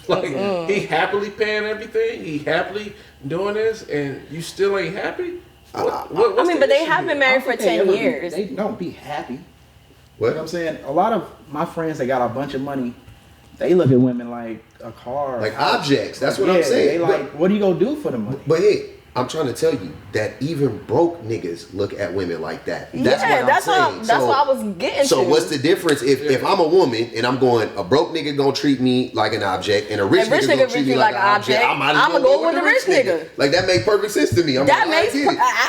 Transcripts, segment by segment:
Like he happily paying everything. He happily doing this, and you still ain't happy. I mean, but they have been married for 10 years. They don't be happy. What? You know what I'm saying? A lot of my friends that got a bunch of money, they look at women like a car. Like objects. That's what I'm saying. They like, what are you gonna do for the money? But hey, I'm trying to tell you that even broke niggas look at women like that. That's what I'm that's saying. that's what I was getting So to. what's the difference if I'm a woman and I'm going, a broke nigga gonna treat me like an object and a rich nigga gonna treat me like an object? I'ma go with the rich nigga. Like that make perfect sense to me. That makes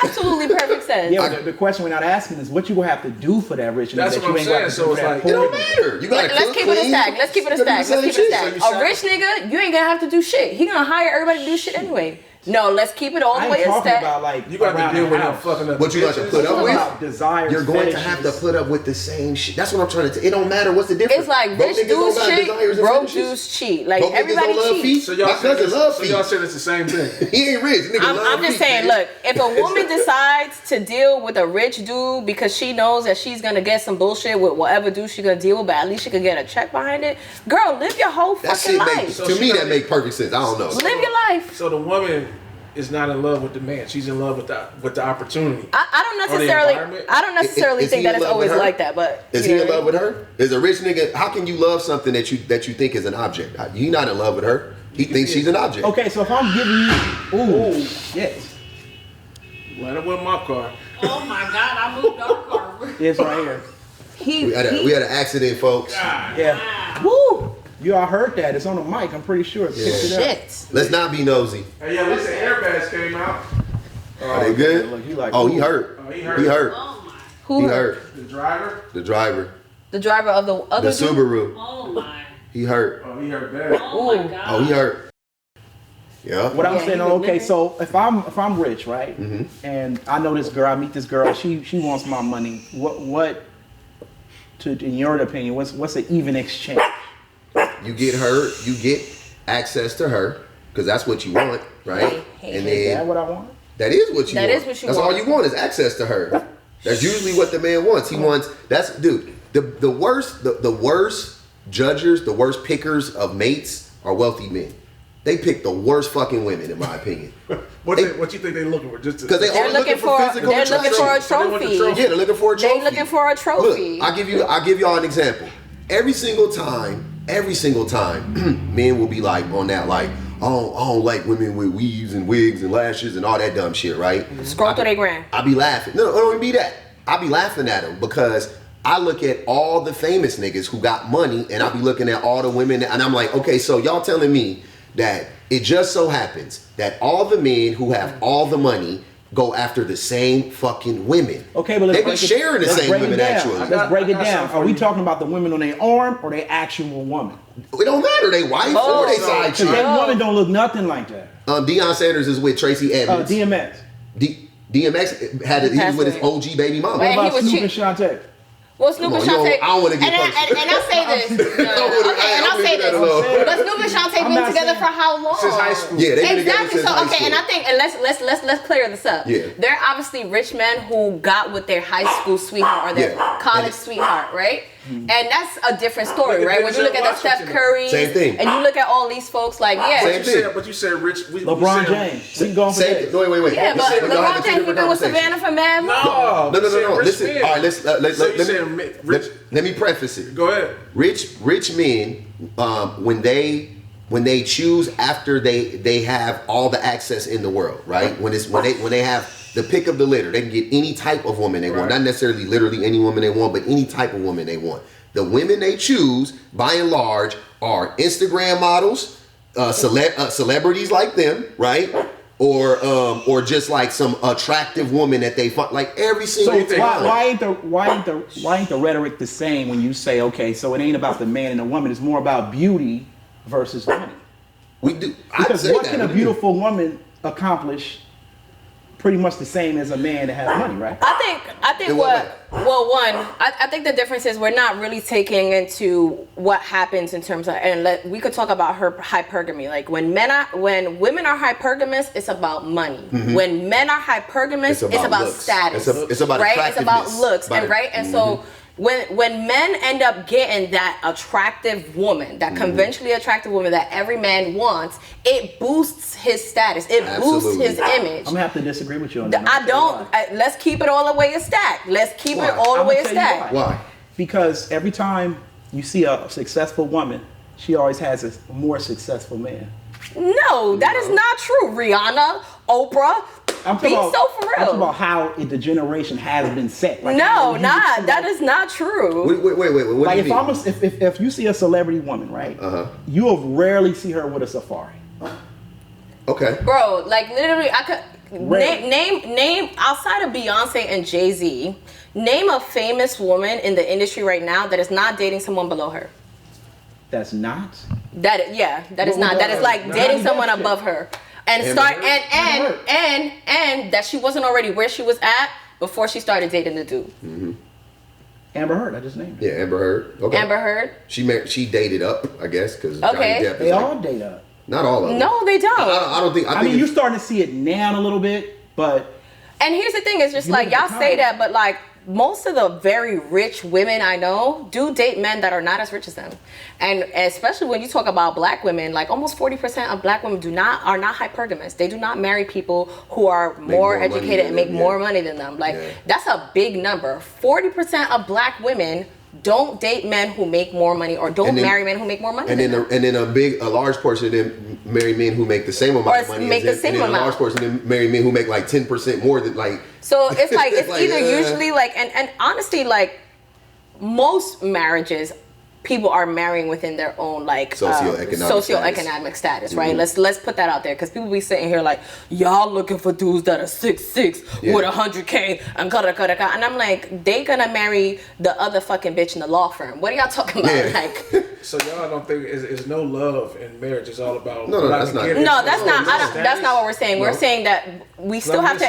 absolutely perfect sense. Yeah, but the question we're not asking is what you gonna have to do for that rich nigga. That's what I'm saying. So it's like, it don't matter. You gotta Let's keep it a stack. Let's keep it a stack. A rich nigga, you ain't gonna have to do shit. He gonna hire everybody to do shit anyway. No, let's keep it all the way a stack. About like you got to deal with him fucking up. What you got to put up with? Desires, you're going to have to put up with the same shit. That's what I'm trying to tell. It don't matter what's the difference. It's like rich dudes cheat, broke dudes cheat. Like everybody cheats. So y'all said it's the same thing. He ain't rich. I'm just saying, look, if a woman decides to deal with a rich dude because she knows that she's gonna get some bullshit with whatever dude she's gonna deal with, but at least she could get a check behind it. Girl, live your whole fucking life. To me, that make perfect sense. I don't know. Live your life. So the woman is not in love with the man. She's in love with the opportunity. I don't necessarily think that it's always like that, but is he in love with her? Is a rich nigga? How can you love something that you think is an object? You not in love with her. He thinks she's an object. Okay, so if I'm giving you, yes. Let her win my car. Oh my God! I moved our car. It's right here. We had an accident, folks. Yeah. Woo! You all heard that. It's on the mic. I'm pretty sure. Shit. Let's not be nosy. Hey, at least the airbags came out. Are they good? Look, he like, he hurt. He hurt. He hurt. Oh my. Who He hurt. The driver? The driver. The driver of the other The Subaru. Oh my. He hurt. Oh, he hurt bad. Oh my God. Oh, he hurt. Yeah. What I'm saying, okay, so if I'm rich, right, and I know this girl, I meet this girl, she wants my money. What? In your opinion, what's an even exchange? You get her, you get access to her, because that's what you want, right? And then, is that what I want? That is what you want. That's want. All you want is access to her. That's usually what the man wants. He wants, the worst judges, the worst pickers of mates are wealthy men. They pick the worst fucking women, in my opinion. What you think they're looking for? Just because they're looking for physical attraction. They're looking for a trophy. Yeah, they're looking for a trophy. They're looking for a trophy. Look, I'll give y'all an example. Every single time, men will be like on that, like, I don't like women with weaves and wigs and lashes and all that dumb shit, right? Scroll through their gram. I be laughing. No, it don't even be that. I be laughing at them because I look at all the famous niggas who got money and I be looking at all the women and I'm like, okay, so y'all telling me that it just so happens that all the men who have all the money go after the same fucking women. Okay, but let's they be sharing the same women actually. Let's break it down. Are we talking about the women on their arm or their actual woman? It don't matter. They wife or they side chick. That woman don't look nothing like that. Deion Sanders is with Tracy Edmonds. DMX. DMX he was with his OG baby mama. What about Snoop and Shantae? Well, Snoop and Shantae, I don't want to get personal. And I say this. But Snoop and Shantae been together for how long? Since high school. Yeah, they've been together since high school. Okay, and I think, and let's clear this up. Yeah. They're obviously rich men who got with their high school sweetheart or their college sweetheart, right? And that's a different story, right? When you look at the Steph Curry, same thing, and you look at all these folks, like same thing. But you said rich. LeBron James. We can go on for that. Wait. Yeah, but LeBron James been with Savannah for mad long. No. Listen, all right, let me preface it. Go ahead. Rich men, when they choose after they have all the access in the world, right? When they have the pick of the litter, they can get any type of woman they want. Not necessarily literally any woman they want, but any type of woman they want. The women they choose, by and large, are Instagram models, celebrities like them, right? Or just like some attractive woman that they find, like every single thing. Why ain't the rhetoric the same when you say, okay, so it ain't about the man and the woman, it's more about beauty versus money? We do. Because what can a beautiful woman accomplish? Pretty much the same as a man that has money, right? I think the difference is we're not really taking into what happens in terms of, and we could talk about her hypergamy. Like when women are hypergamous, it's about money. Mm-hmm. When men are hypergamous, it's about status. It's about right. It's about looks, and right. And so when men end up getting that attractive woman, that conventionally attractive woman that every man wants, it boosts his status. It boosts his image. I'm gonna have to disagree with you on that. Let's keep it all the way a stack. Let's keep it all the way a stack. Why? Because every time you see a successful woman, she always has a more successful man. No, that is not true. Rihanna, Oprah. I'm talking about how the generation has been set. Like, that is not true. Wait. What like do you mean? if you see a celebrity woman, right? You will rarely see her with a safari. Okay. Bro, like literally, I could name outside of Beyonce and Jay-Z, name a famous woman in the industry right now that is not dating someone below her. That's not. That is not. That is like dating someone above her. And and that she wasn't already where she was at before she started dating the dude. Mm-hmm. Amber Heard, I just named her. Yeah, Amber Heard. Okay. Amber Heard. She dated up, I guess, because Johnny Depp is they all date up. Not all of them. No, they don't. I don't think. I mean, you're starting to see it now a little bit, but. And here's the thing: it's just like y'all say that, but like most of the very rich women I know do date men that are not as rich as them, and especially when you talk about black women, like almost 40% of black women are not hypergamous. They do not marry people who are more educated and make more money than them. Like that's a big number. 40% of black women don't date men who make more money or marry men who make more money. And then a large portion of them marry men who make the same amount of money. Make the same amount. And a large portion of them marry men who make like 10% more than like. So it's like it's like, either usually like and honestly like most marriages, people are marrying within their own like socioeconomic status, right? Mm-hmm. Let's put that out there because people be sitting here like y'all looking for dudes that are 6'6" with $100K and and I'm like they gonna marry the other fucking bitch in the law firm. What are y'all talking about? Yeah. Like, so y'all don't think it's no love in marriage? It's all about that's not what we're saying. We're saying that we still have to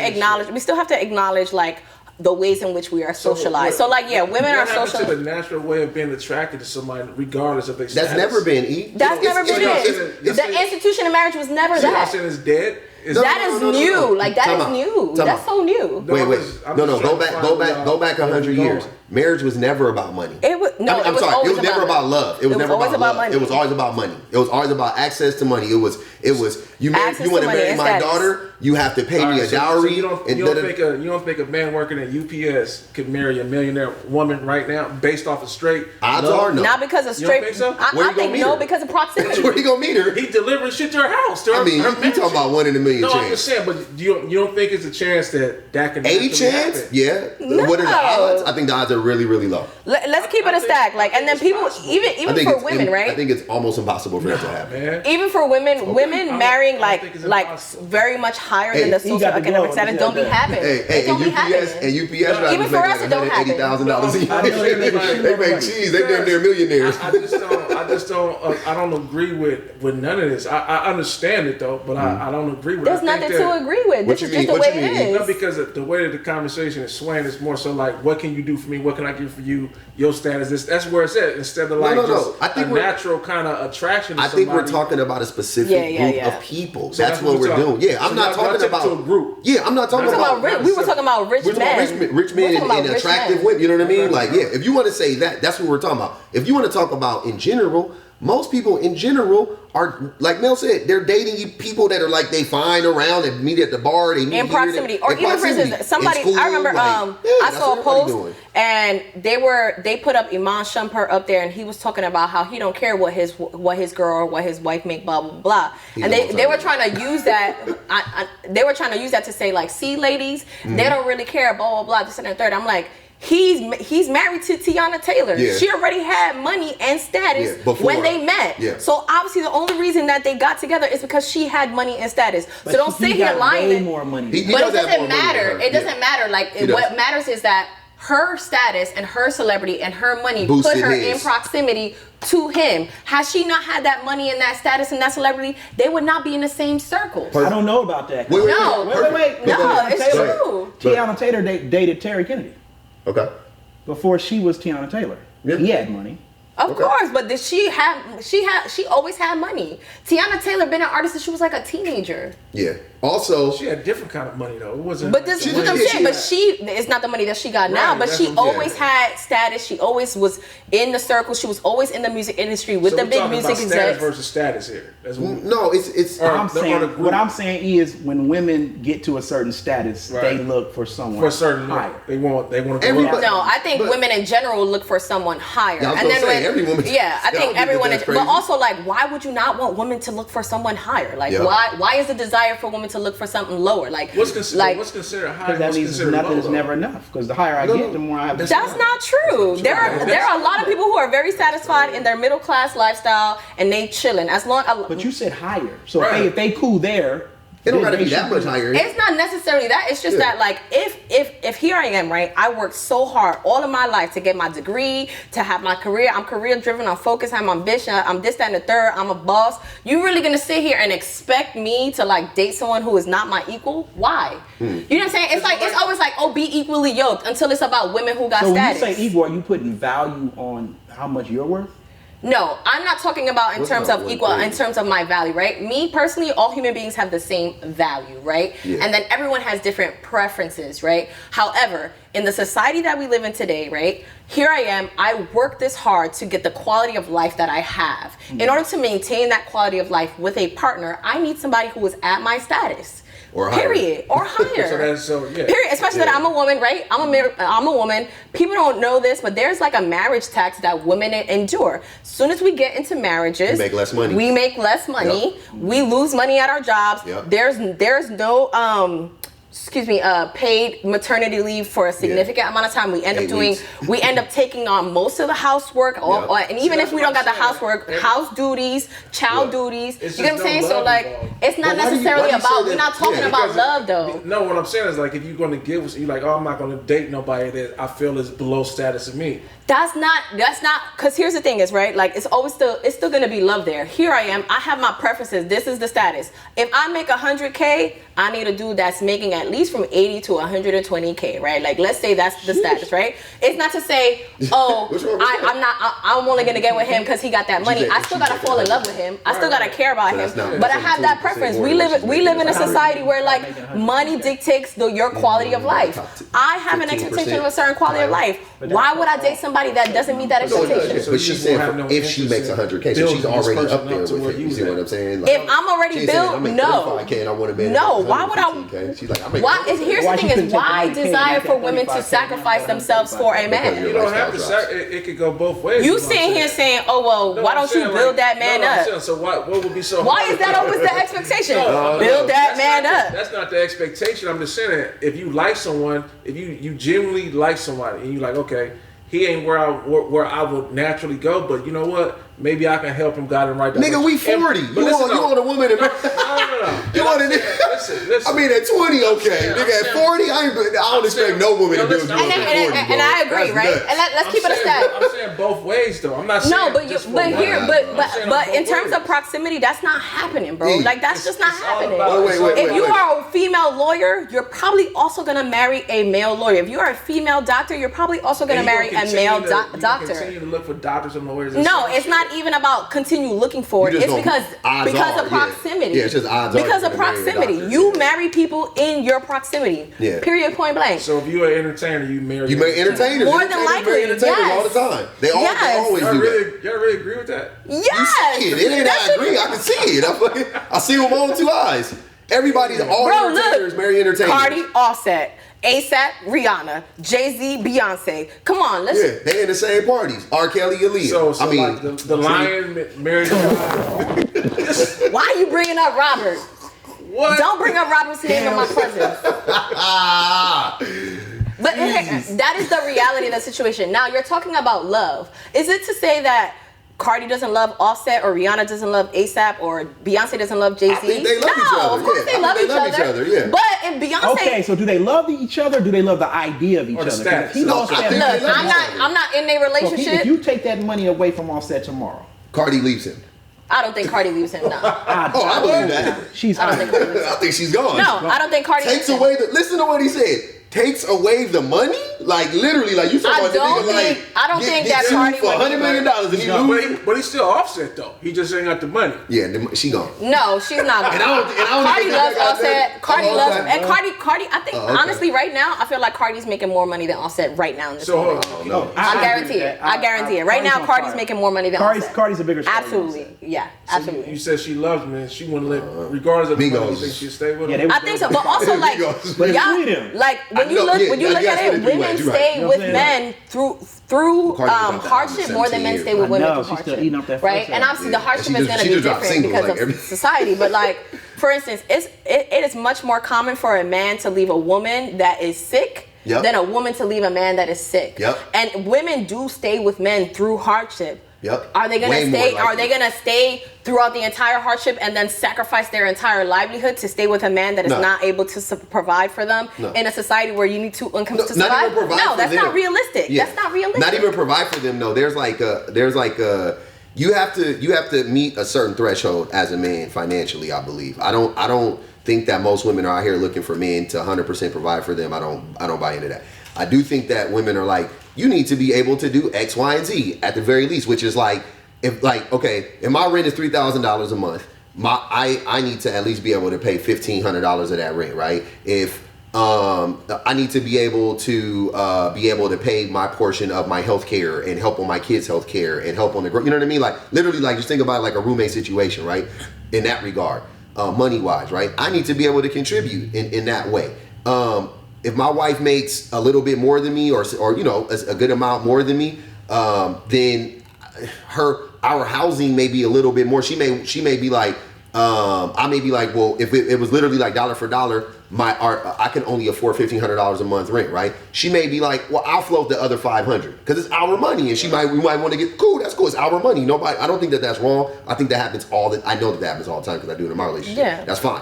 acknowledge like the ways in which we are socialized. So like, women are socialized. To the natural way of being attracted to somebody, regardless of their status. That's never been That's never been it. The institution of marriage was never that. It's dead. That is new. Like that is new. That's so new. Wait. Go back 100 years. Marriage was never about money. It was It was never about love. It was never about love. Money. It was always about money. It was always about access to money. It was you want to marry my daughter, you have to pay me a dowry. You don't think a man working at UPS could marry a millionaire woman right now based off of straight odds love? are no. Not because of straight. You don't think so? I think no because of proximity. Where you gonna meet her? He delivering shit to her house. To you talking about 1 in a million chance. No, I'm just saying, but you don't think it's a chance that can a chance? happen? Yeah. No. What are the odds? I think the odds are really, really low. Let's keep it a stack. Like, and then people, even for women, right? I think it's almost impossible for that to happen. Man. Even for women, women marrying like very much higher than the socioeconomic status don't be happening. Hey, and UPS even for us, it don't happen. $180,000 a year. They make cheese. They damn near millionaires. I don't agree with none of this. I understand it though, but I don't agree with it. There's nothing to agree with. This is just the way it is. No, because the way that the conversation is swaying is more so like, what can you do for me? What can I give for you? Your status. That's where it's at. Instead of like I think a natural kind of attraction to I think we're talking about a specific group of people. So that's what we're doing. Yeah, I'm not talking about a group. Yeah, I'm not talking about we were talking about rich men. Rich men and attractive women. You know what I mean? Like, yeah, if you want to say that, that's what we're talking about. If you want to talk about in general, most people in general are, like Mel said, they're dating people that are like they find around and meet at the bar. They meet in proximity, or even for instance, somebody. I remember I saw a post and they put up Iman Shumpert up there, and he was talking about how he don't care what his girl or what his wife make, blah blah blah. And they were trying to use that. They were trying to use that to say like, see, ladies, they don't really care, blah blah blah. This and the third. I'm like. He's married to Tiana Taylor. Yeah. She already had money and status when they met. Yeah. So obviously the only reason that they got together is because she had money and status. But so don't sit here lying. More money. But it doesn't matter. It doesn't matter. Like what matters is that her status and her celebrity and her money put her in proximity to him. Has she not had that money and that status and that celebrity, they would not be in the same circle. I don't know about that. Wait. No, it's true. Tiana Taylor dated Terry Kennedy. Okay. Before she was Tiana Taylor. Yeah. He had money. Of course, but did she always had money. Tiana Taylor been an artist since she was like a teenager. Yeah. Also, she had different kind of money though. It wasn't. But this is what I'm saying. But it's not the money that she got now. But she always had status. She always was in the circle. She was always in the music industry with the big music execs. Status versus status here. No, it's. What I'm saying is when women get to a certain status, they look for someone higher. They want to. No, I think women in general look for someone higher. And then every woman. Yeah, I think everyone. But also, like, why would you not want women to look for someone higher? Like, why is the desire for women to look for something lower? Like, what's considered high? Because that means nothing is never enough. Because the higher I get, the more I have. That's not true. There are a lot of people who are very satisfied in their middle class lifestyle and they chilling as long. But you said higher, so if they cool there. It don't gotta be that much higher. It's not necessarily that. It's just that, like, if here I am, right? I worked so hard all of my life to get my degree, to have my career. I'm career driven. I'm focused. I'm ambitious. I'm this, that, and the third. I'm a boss. You really gonna sit here and expect me to like date someone who is not my equal? Why? You know what I'm saying? It's like it's always like, oh, be equally yoked until it's about women who got status. So when you say equal, are you putting value on how much you're worth? No, I'm not talking about in terms of equal, in terms of my value, right? Me personally, all human beings have the same value, right? Yeah. And then everyone has different preferences, right? However, in the society that we live in today, right? Here I am, I work this hard to get the quality of life that I have. In order to maintain that quality of life with a partner, I need somebody who is at my status. Or higher. Period. Or higher. Period. Especially that I'm a woman, right? I'm a woman. People don't know this, but there's like a marriage tax that women endure. As soon as we get into marriages, we make less money. Yep. We lose money at our jobs. Yep. There's no paid maternity leave for a significant amount of time. We end up taking on most of the housework, and even if we don't got the housework, house duties, child duties. You get what I'm saying? So like, it's not necessarily about. We're not talking about love though. No, what I'm saying is like, if you're going to give, you like, oh, I'm not going to date nobody that I feel is below status of me. That's not, because here's the thing is, right, like, it's still going to be love there. Here I am, I have my preferences. This is the status. If I make 100K, I need a dude that's making at least from 80 to 120K, right? Like, let's say that's the status, right? It's not to say, oh, I'm only going to get with him because he got that money. I still got to fall in love with him. I still got to care about him. But I have that preference. We live in a society where, like, money dictates your quality of life. I have an expectation of a certain quality of life. Why would I date somebody that doesn't meet that expectation? But she's saying if she makes 100K, so she's already up there with him. You see what I'm saying? If I'm already built, no. Why would I? She's like, here's the thing is, why desire for women to sacrifice themselves for a man? You don't have to. It could go both ways. You sitting here saying, oh well, why don't you build that man up? So what would be so? Why is that always the expectation? Build that man up. That's not the expectation. I'm just saying that if you like someone, if you genuinely like somebody, and you like, okay, he ain't where I would naturally go, but you know what? Maybe I can help him guide him right. Nigga, we 40. You want a woman? No. You want a nigga? Listen. I mean, at 20, okay. Nigga, at 40, I don't expect no woman to build you up at 40. And I agree, right? And let's keep it a stat. I'm saying both ways, though. I'm not saying but in terms of proximity, that's not happening, bro. Like, that's just not happening. If you are a female lawyer, you're probably also gonna marry a male lawyer. If you are a female doctor, you're probably also gonna marry a male doctor. Continue to look for doctors and lawyers. No, it's not even about continue looking for it. It's because of proximity. Yeah, it's just odds because of proximity. You marry people in your proximity. Yeah. Period. Point blank. So if you're an entertainer, you marry entertainers. More than likely, entertainers all the time. They always do that. Y'all really agree with that? Yes. You see it. It ain't I agree. I can see it. I see it with my own two eyes. Everybody's all entertainers marry entertainers. Cardi, Offset. ASAP, Rihanna, Jay-Z, Beyonce. Come on, let's. Yeah, they in the same parties. R. Kelly, Aaliyah. So I mean, like the Lion married. Why are you bringing up Robert? What? Don't bring up Robert's name in my presence. But that is the reality of the situation. Now you're talking about love. Is it to say that Cardi doesn't love Offset, or Rihanna doesn't love ASAP, or Beyonce doesn't love Jay-Z? I think they love each other. Of course they love each other. Yeah. But if Beyonce, okay, so do they love each other? Or do they love the idea of each other? I'm not in a relationship. So if you take that money away from Offset tomorrow, Cardi leaves him. I don't think Cardi leaves him. No. I believe that. I think she's gone. No, I don't think Cardi takes away the. Listen to what he said. takes away the money? Like literally, like you talking about the nigga like I don't think that sued Cardi for $100 million and he lose. But he's still Offset though. He just ain't got the money. Yeah, she gone. No, she's not. And I don't Cardi think loves that got Offset. that. Cardi Oh, loves okay. and Cardi. I think honestly, right now, I feel like Cardi's making more money than Offset right now in this moment. No. I guarantee it. I guarantee it. Right now, Cardi's making more money than Offset. Cardi's a bigger star than Absolutely, yeah, So absolutely. you said she loves me, and she wouldn't let, regardless of the money, you think she'd stay with him? Yeah, they was I think so, but also like, But it's y'all, freedom. like when I you know, look yeah, when you I look guess at for it, the three women ways, you're stay right. with You know what I'm men through Cardi was out there hardship more than 17 men years. stay with I women know, through she's still hardship, eating off that right? first And half. obviously the Yeah. hardship She is just- going she to be just dropped different singles, because like, of society. But like, for instance, it is much more common for a man to leave a woman that is sick. Yep. Than a woman to leave a man that is sick. Yep. And women do stay with men through hardship. Yep. Are they gonna Way more stay? likely. Are they gonna stay throughout the entire hardship and then sacrifice their entire livelihood to stay with a man that is No. not able to provide for them No. in a society where you need two incomes No, to not survive? even provide No, for that's them. not realistic. Yeah. That's not realistic. Not even provide for them. No, there's like you have to meet a certain threshold as a man financially. I believe. I don't think that most women are out here looking for men to 100% provide for them. I don't buy into that. I do think that women are like, you need to be able to do X, Y, and Z at the very least, which is like, if my rent is $3,000 a month, I need to at least be able to pay $1,500 of that rent, right? If I need to be able to pay my portion of my health care and help on my kids' health care and help on the, you know what I mean? Like literally, like just think about it like a roommate situation, right? In that regard, money wise, right? I need to be able to contribute in that way. If my wife makes a little bit more than me, or you know, a good amount more than me, then our housing may be a little bit more. She may be like, I may be like, well, if it was literally like dollar for dollar, I can only afford $1,500 a month rent, right? She may be like, well, I'll float the other $500 because it's our money, and we might want to get cool. That's cool. It's our money. Nobody. I don't think that that's wrong. I think that happens I know that happens all the time because I do it in my relationship. Yeah. That's fine.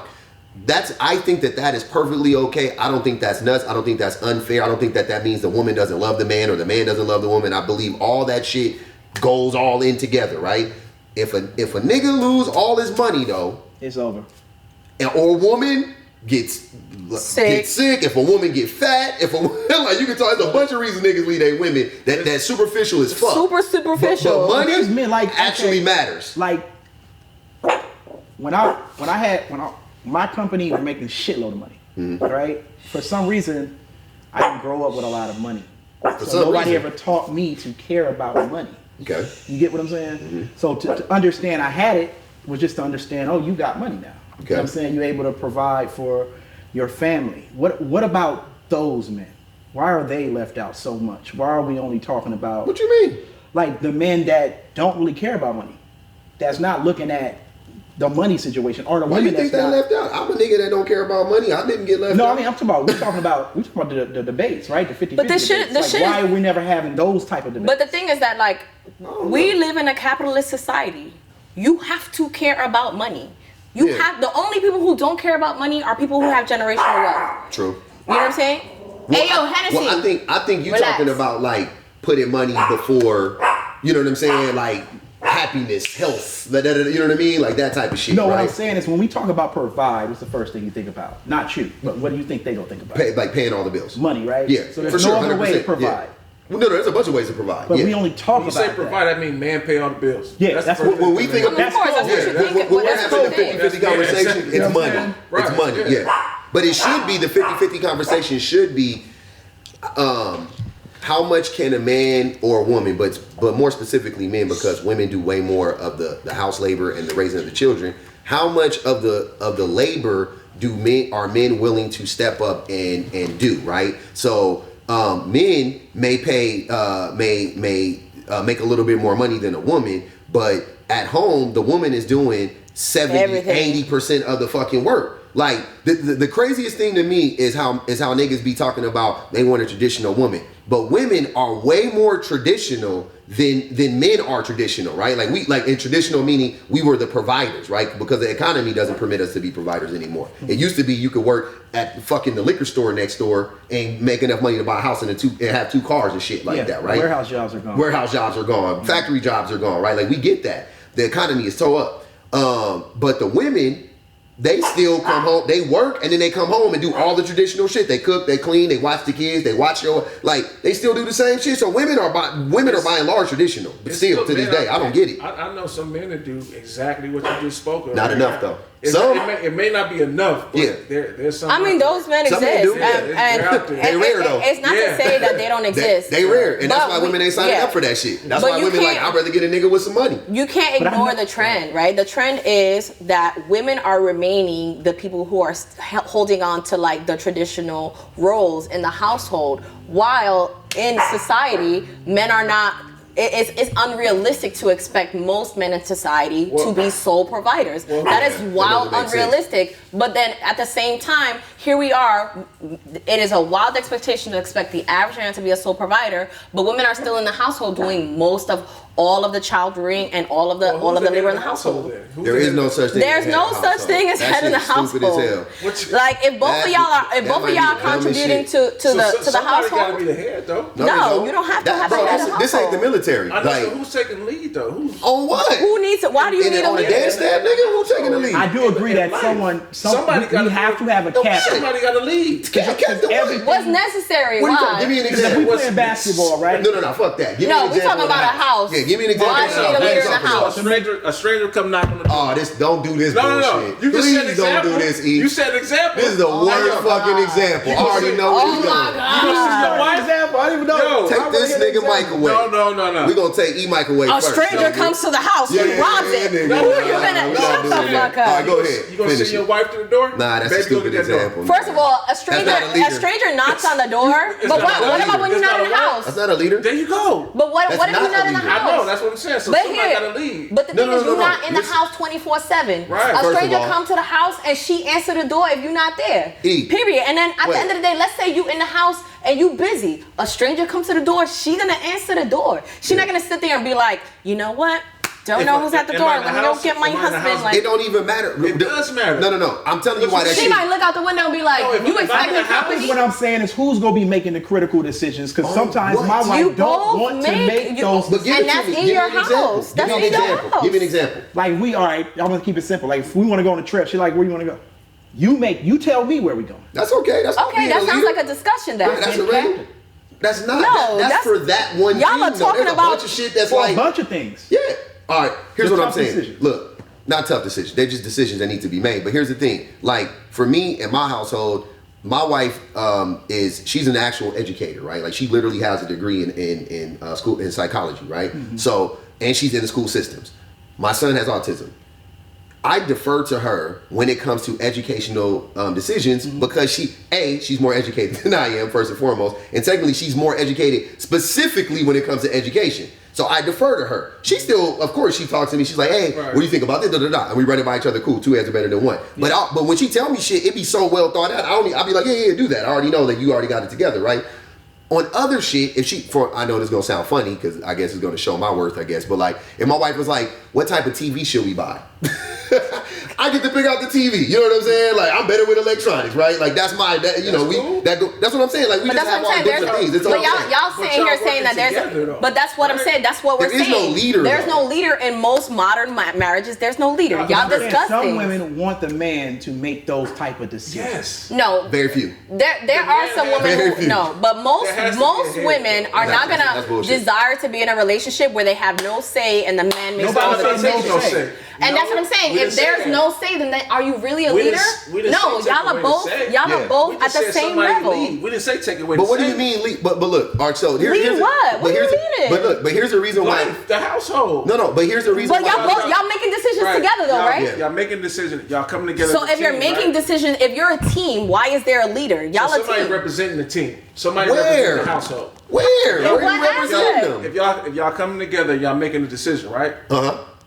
I think that is perfectly okay. I don't think that's nuts. I don't think that's unfair. I don't think that means the woman doesn't love the man or the man doesn't love the woman. I believe all that shit goes all in together, right? If a nigga lose all his money though, It's over. or a woman gets sick, if a woman get fat, if a like you can talk, there's a bunch of reasons niggas leave their women that superficial as fuck. Super superficial. But money There's men like actually matters. Like when my company was making a shitload of money, right? For some reason, I didn't grow up with a lot of money. So some nobody reason. ever taught me to care about money. Okay. You get what I'm saying? So to understand I had it was just to understand, oh, you got money now. You know what I'm saying? You're able to provide for your family. What about those men? Why are they left out so much? Why are we only talking about What you mean? like the men that don't really care about money? That's not looking at the money situation or the Why you women think that's that not. left out? I'm a nigga that don't care about money. I didn't get left No, out. I mean, we're talking about the debates, right? The 50-50 But this shit- debates. this Like, shit why is- are we never having those type of debates? But the thing is that like we live in a capitalist society. You have to care about money. You Yeah. have the only people who don't care about money are people who have generational wealth. True. You know what I'm saying? Hey yo, Hennessy. Well, I think you Relax. talking about like putting money before, you know what I'm saying? Like happiness, health, you know what I mean? Like that type of shit. no, right? what I'm saying is when we talk about provide, what's the first thing you think about? Not you, but what do you think they gonna think about? Like paying all the bills. Money, right? Yeah. So there's for no sure, other way to 100%, provide. yeah. Well, no, there's a bunch of ways to provide. But yeah. we only talk When you about say provide, that means man pay all the bills. Yeah, the that's first what- thing when we that think man- of Of course, that's what you Yeah, think. when but we're that's having the a thing. 50-50 conversation, Yeah, it's that's money. fine. Right, It's money, yeah. yeah. But it should be, the 50-50 conversation should be, how much can a man or a woman, but more specifically men, because women do way more of the house labor and the raising of the children, how much of the labor are men willing to step up and do, right? So men may pay make a little bit more money than a woman, but at home the woman is doing 70-80% of the fucking work. Like the craziest thing to me is how niggas be talking about they want a traditional woman, but women are way more traditional than men are traditional, right? Like in traditional meaning we were the providers, right? Because the economy doesn't permit us to be providers anymore. It used to be you could work at fucking the liquor store next door and make enough money to buy a house and have 2 cars and shit like that, right? Warehouse jobs are gone. Warehouse jobs are gone. Factory jobs are gone, right? Like we get that. The economy is toe up. But the women, they still come home, they work, and then they come home and do all the traditional shit. They cook, they clean, they watch the kids, they watch your, like, they still do the same shit. So women are by and large traditional, but still to this day, I don't get it. I know some men that do exactly what you just spoke of. Not enough though. It may not be enough, but yeah. There's some. I mean, those men some exist. Men They're rare though. It's not to say that they don't exist. They rare, and that's why women ain't signing up for that shit. That's why women like, I'd rather get a nigga with some money. You can't ignore the trend, right? The trend is that women are remaining the people who are holding on to like the traditional roles in the household, while in society, men are not. It's unrealistic to expect most men in society to be sole providers. That is wild, unrealistic. But then at the same time, here we are. It is a wild expectation to expect the average man to be a sole provider, but women are still in the household doing most of all of the child rearing and all of the labor in the household. There is no such thing. There's no such thing as head in the household. Like if both of y'all are contributing to the household, gotta be the head though. No, you don't have to have a head of the household. This ain't the military. I know, so who's taking lead though? On what? Who needs it? Why do you need a leader? On leader? the dance staff, nigga? Who's taking the lead? I do agree that somebody have to have a captain. Somebody got to lead. What's necessary? Why? Give me an example. We playing basketball, right? No, fuck that. Give me an example. No, we talking about a house. Yeah, give me an example. Why she need a leader in the house? A stranger come knock on the door. Oh, don't do this bullshit. No. You just said example. Don't do this, E. You said example. This is the worst fucking example. I already know where you're going. You gonna see your wife? Example. I don't even know. Take this nigga mic away. No. We gonna take E-Mike away A first. stranger comes to the house and robs it. Who are you gonna shut the fuck up? All right, go ahead. You gonna send your wife to the door? Nah, that's a stupid example. First of all, a stranger knocks on the door. But what about when you're not in the house? That's not a leader. There you go. But what if you're not in the house? I know, that's what I'm saying. So somebody gotta lead. But the thing is, you're not in the house 24/7. Right. A stranger come to the house and she answer the door if you're not there. Period. And then at the end of the day, let's say you in the house and you busy. A stranger comes to the door, she gonna answer the door. She's not gonna sit there and be like, you know what? Don't know who's at the door. Let me go get my husband. Like, it don't even matter. It does matter. No. I'm telling you why that shit. She might look out the window and be like, you expecting company? What I'm saying is who's going to be making the critical decisions, because sometimes my wife don't want to make those decisions. And that's in your house. That's in your house. Give me an example. Like all right, I'm going to keep it simple. Like if we want to go on a trip, she's like, where you want to go? You tell me where we going. That's okay. That's okay. That sounds like a discussion then. That's a That's not. No, that's for that one. Y'all are talking about a bunch of shit that's like a bunch of things. Yeah. All right, here's what I'm saying. Decisions. Look, not tough decisions. They're just decisions that need to be made. But here's the thing. Like, for me in my household, my wife she's an actual educator, right? Like, she literally has a degree in school in psychology, right? Mm-hmm. So, and she's in the school systems. My son has autism. I defer to her when it comes to educational decisions because she's more educated than I am, first and foremost. And secondly, she's more educated specifically when it comes to education. So I defer to her. She still, of course, she talks to me. She's like, hey, what do you think about this? And we run it by each other. Cool, two heads are better than one. Yeah. But when she tell me shit, it be so well thought out. I'll be like, yeah, do that. I already know that you already got it together, right? On other shit, I know this is gonna sound funny because I guess it's gonna show my worth, I guess. But like, if my wife was like, what type of TV should we buy? I get to pick out the TV. You know what I'm saying? Like, I'm better with electronics, right? Like, that's my, that's what I'm saying. Like, we just have all different things. But y'all sitting here saying that there's, but that's what I'm saying. That's what we're saying. There is no leader. There's no leader in most modern marriages. There's no leader. Y'all discuss some things. women want the man to make those type of decisions. Yes. No. Very few. There are some women who, no, but most women are not gonna desire to be in a relationship where they have no say and the man makes all the decisions. And that's what I'm saying. If there's no say, then are you really a leader? No, y'all are both at the same level. We didn't say take away. But what do you mean lead? But look, Art. So here's what? What do you mean? But look, but here's the reason why. The household. No. But here's the reason. But y'all making decisions together though, right? Y'all making decisions. Y'all coming together. So if you're making decisions, if you're a team, why is there a leader? Y'all a team. Somebody representing the team. Somebody representing the household. Where are you representing them? If y'all coming together, y'all making a decision, right?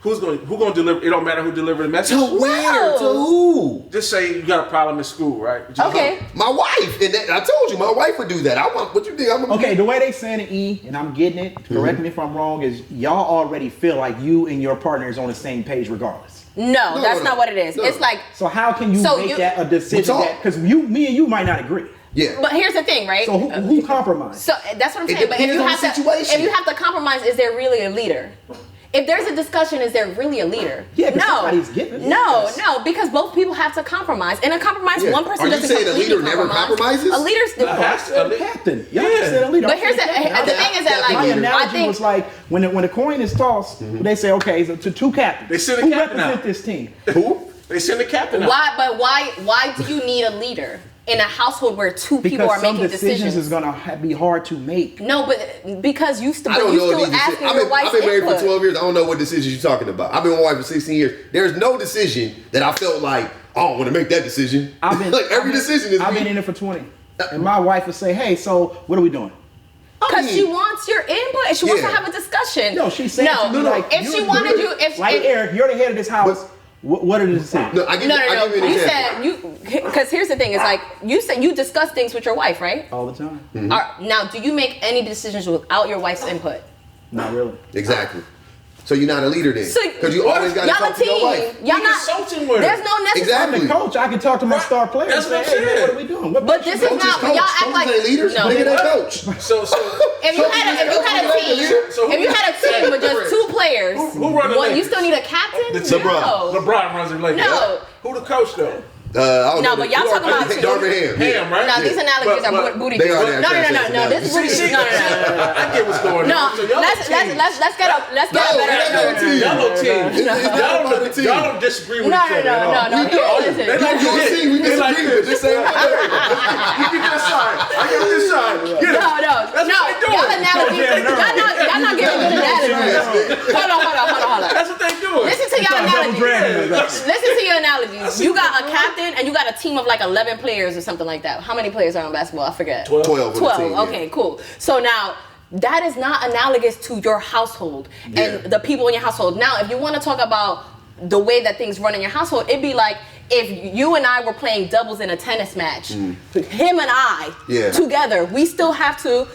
Who gonna deliver? It don't matter who delivered the message. To where? To who? Just say you got a problem in school, right? Okay. My wife, and I told you, my wife would do that. What you think? Okay, the way they saying it, E, and I'm getting it. Correct me if I'm wrong. Is y'all already feel like you and your partner is on the same page, regardless? No, that's not what it is. No. It's like. So how can you make that a decision? Because me and you might not agree. Yeah. But here's the thing, right? So who compromised? So that's what I'm saying. But if you have to compromise, is there really a leader? if there's a discussion, is there really a leader? Yeah, because somebody's giving. No, because both people have to compromise. In a compromise, one person doesn't completely compromise. Are you saying a leader never compromises? A leader's the captain. Y'all said a leader. But here's the thing is that, like, my analogy I think was like when a coin is tossed, they say, okay, so to two captains. They send a Who captain represent out. this team? Who? They send the captain out. Why do you need a leader in a household where two people are making decisions? Because some decisions is gonna be hard to make. No, but because you still I don't know these asking decisions. your wife's I've been married input. for 12 years. I don't know what decisions you're talking about. I've been with my wife for 16 years. There's no decision that I felt like, I don't want to make that decision. Every decision is I've been in it for 20. And my wife would say, hey, so what are we doing? Because she wants your input and she wants to have a discussion. No, she's saying to me, like, if she wanted you, Eric, you're the head of this house. What are the decisions? No, You said because here's the thing: is like you said you discuss things with your wife, right? All the time. Now, do you make any decisions without your wife's input? Not really. Exactly. So you're not a leader then, because you always got to talk to your wife. Y'all not consulting with her. There's no necessary. Exactly. I'm the coach. I can talk to my star players. That's what I'm Hey, man, saying. what are we doing? But this is not. Y'all act like leaders. no. Nigga, they coach. So If you had a team with just two players, who run the well, you Lakers? still need a captain. LeBron. LeBron runs the Lakers. No. Who the coach though? I don't know. But y'all talking about Darvin Ham, right? No, these analogies are booty. They are No. This booty. No. I get what's going on. No, So y'all let's get a better. Yellow team. team. Y'all don't disagree with No. each other. Listen. They like Your this. team, we They like disagree, but this. this ain't You get this side. I get this side. Get it. No. That's what they doing. Y'all analogies. Y'all not giving good analogies. Hold on. That's what they doing. Listen to your analogies. Listen to your analogies. You got a captain and you got a team of like 11 players or something like that. How many players are on basketball? I forget. 12. 12. Okay, cool. So now that is not analogous to your household and the people in your household. Now, if you want to talk about the way that things run in your household, it'd be like if you and I were playing doubles in a tennis match. Him and I together, we still have to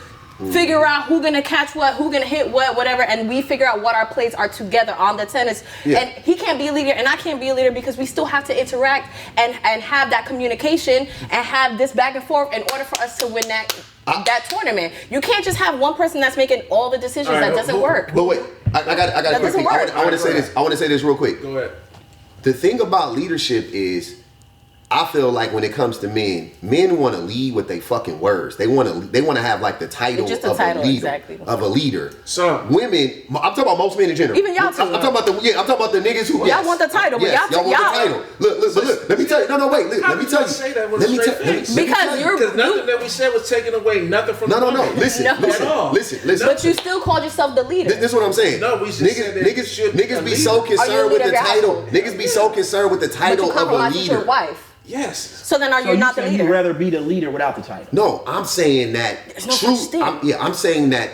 figure out who gonna catch what, who gonna hit what, whatever, and we figure out what our plays are together on the tennis. And he can't be a leader and I can't be a leader because we still have to interact and have that communication and have this back and forth in order for us to win that tournament. You can't just have one person that's making all the decisions. That doesn't work. But wait, I got a quick thing. I want to say this. I want to say this real quick. Go ahead. The thing about leadership is, I feel like when it comes to men want to lead with their fucking words. They want to have like the title Just of title, a leader. exactly. Of a leader. Some women. I'm talking about most men in general. Even y'all too. I'm talking about the niggas who. Y'all want the title, but y'all want the title. Look. Let me tell you. No, wait. Let me tell you. Say that with a straight face. Because nothing that we said was taking away nothing from. No. Listen. But you still called yourself the leader. This is what I'm saying. No, we just said that niggas be so concerned with the title. Nniggas be so concerned with the title of a leader. Your wife. Yes. So then, are you not the leader? You'd rather be the leader without the title. No, I'm saying that no such thing. I'm saying that.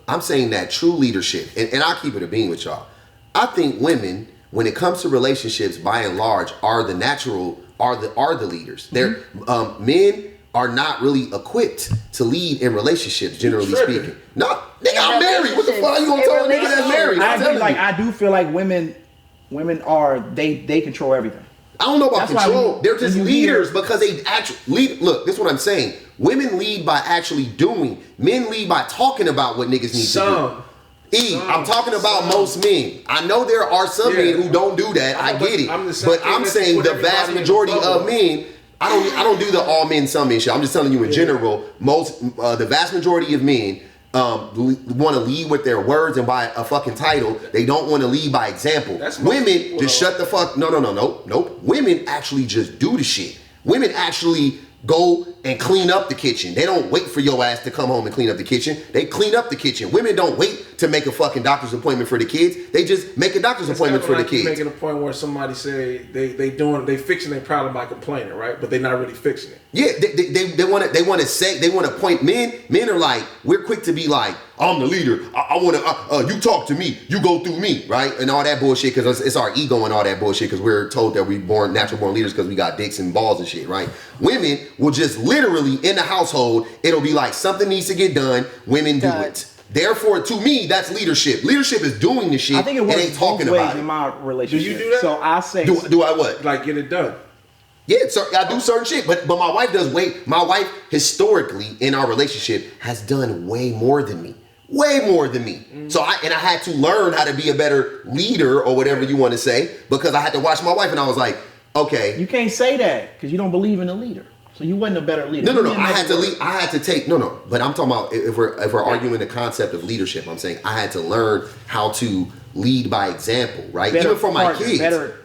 I'm saying that true leadership, and I'll keep it a bean with y'all. I think women, when it comes to relationships, by and large, are the leaders. They're men are not really equipped to lead in relationships, generally speaking. No, I'm married. What the fuck are you gonna tell a nigga that's married? I do feel like women are they control everything. I don't know about control. They're just leaders because they actually lead. Look, this is what I'm saying. Women lead by actually doing. Men lead by talking about what niggas need to do. I'm talking about most men. I know there are some men who don't do that. I get it. But I'm saying the vast majority of men. I don't do the all men, some men shit. I'm just telling you in general. The vast majority of men want to lead with their words and by a fucking title. They don't want to lead by example. Women just shut the fuck. Nope. Women actually just do the shit. Women actually go and clean up the kitchen. They don't wait for your ass to come home and clean up the kitchen. They clean up the kitchen. Women don't wait to make a fucking doctor's appointment for the kids. They just make a doctor's appointment for the kids. Making a point where somebody say they fixing their problem by complaining, right? But they're not really fixing it. Yeah, they want to point. Men are like, we're quick to be like, I'm the leader. I want to. You talk to me. You go through me, right? And all that bullshit because it's our ego and all that bullshit because we're told that we natural born leaders because we got dicks and balls and shit, right? Women will just literally in the household. It'll be like something needs to get done. Women do it. Therefore, to me, that's leadership. Leadership is doing the shit. I think it works ain't talking both ways about in it. my relationship. Do you do that? So I say, do I what? Like get it done. Yeah, I do certain shit, but my wife does my wife historically in our relationship has done way more than me. way more than me. So I had to learn how to be a better leader or whatever you want to say, because I had to watch my wife, and I was like, okay. You can't say that because you don't believe in a leader. So you wasn't a better leader. No. I had to lead. I had to take But I'm talking about if we're arguing the concept of leadership. I'm saying I had to learn how to lead by example, right? Better even for my partner, kids. better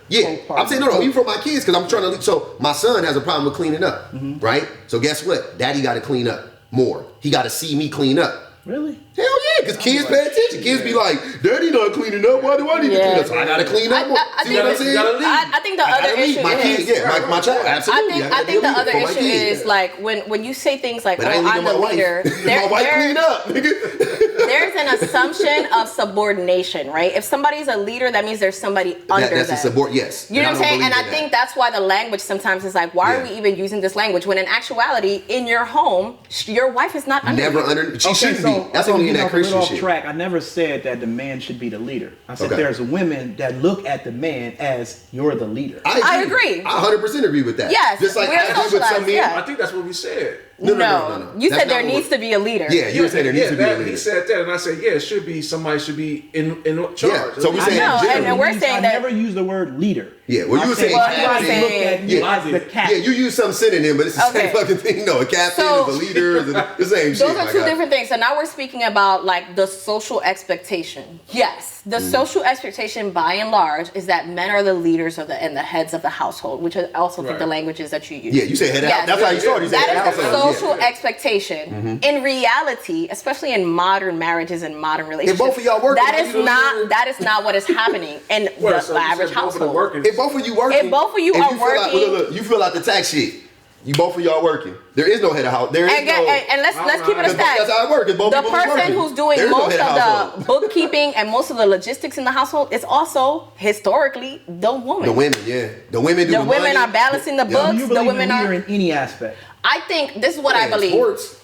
I'm saying even for my kids, because I'm trying to lead. So my son has a problem with cleaning up, right? So guess what? Daddy got to clean up more. He got to see me clean up. Really? Hell yeah, because kids pay attention. Kids be like, Daddy not cleaning up. Why do I need to clean up? So I gotta clean up more. See what I'm saying? I think the other issue my is kid, my child, absolutely. I think the other issue is like when you say things like, but "Oh, I'm the leader." My wife cleaned up, nigga. There's an assumption of subordination, right? If somebody's a leader, that means there's somebody under them. That's a support, yes. You know what I'm saying? And I think that's why the language sometimes is like, why are we even using this language? When in actuality, in your home, your wife is not under you. Never under. She shouldn't be. That's only in that Christian shit. Track. I never said that the man should be the leader. I said there's women that look at the man as you're the leader. I agree. I 100% agree with that. Yes, just like I agree with some men. I think that's what we said. No. You said there needs to be a leader. Yeah, you said there needs to be a leader. He said that, and I said, yeah, somebody should be in charge. Yeah. So we say and we're saying that. I never use the word leader. Yeah, well, you were saying captain. Look at me as the captain. Yeah, you use some synonym, but it's the same fucking thing. No, a captain is a leader, is the same shit. Those are two different things. So now we're speaking about like the social expectation. Yes, the social expectation by and large is that men are the leaders of and the heads of the household, which I also think the languages that you use. Yeah, you say head out. That's how you started. That is the social expectation. In reality, especially in modern marriages and modern relationships, if both of y'all working, that is not what is happening in the average household. If both of you working, look, you fill out the tax sheet. You both of y'all working. There is no head of house. There is and let's keep it a stack. That's how it works. The person who's doing most of the bookkeeping and most of the logistics in the household is also historically the woman. The women, yeah. The women do the money. Women are balancing the books. You believe in leader in any aspect? I think this is what I believe.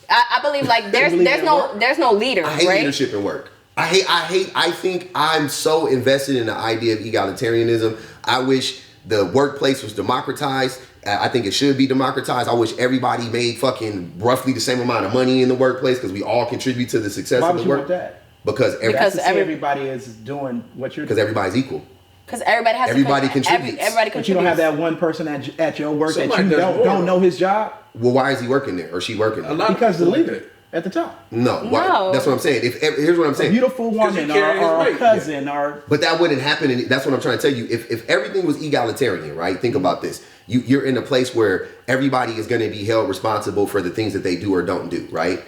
I believe like there's no leader. I hate right? leadership in work. I think I'm so invested in the idea of egalitarianism. I wish the workplace was democratized. I think it should be democratized. I wish everybody made fucking roughly the same amount of money in the workplace because we all contribute to the success of the work. Why would you want that? Because everybody is doing what you're doing. Because everybody's equal. Because everybody contributes. Everybody contributes. But you don't have that one person at your work that you don't know his job. Well, why is he working there or she working there? Because the leader at the top. No. That's what I'm saying. Here's what I'm saying. A beautiful woman or a cousin or. But that wouldn't happen. That's what I'm trying to tell you. If everything was egalitarian, right? Think about this. You're in a place where everybody is going to be held responsible for the things that they do or don't do, right?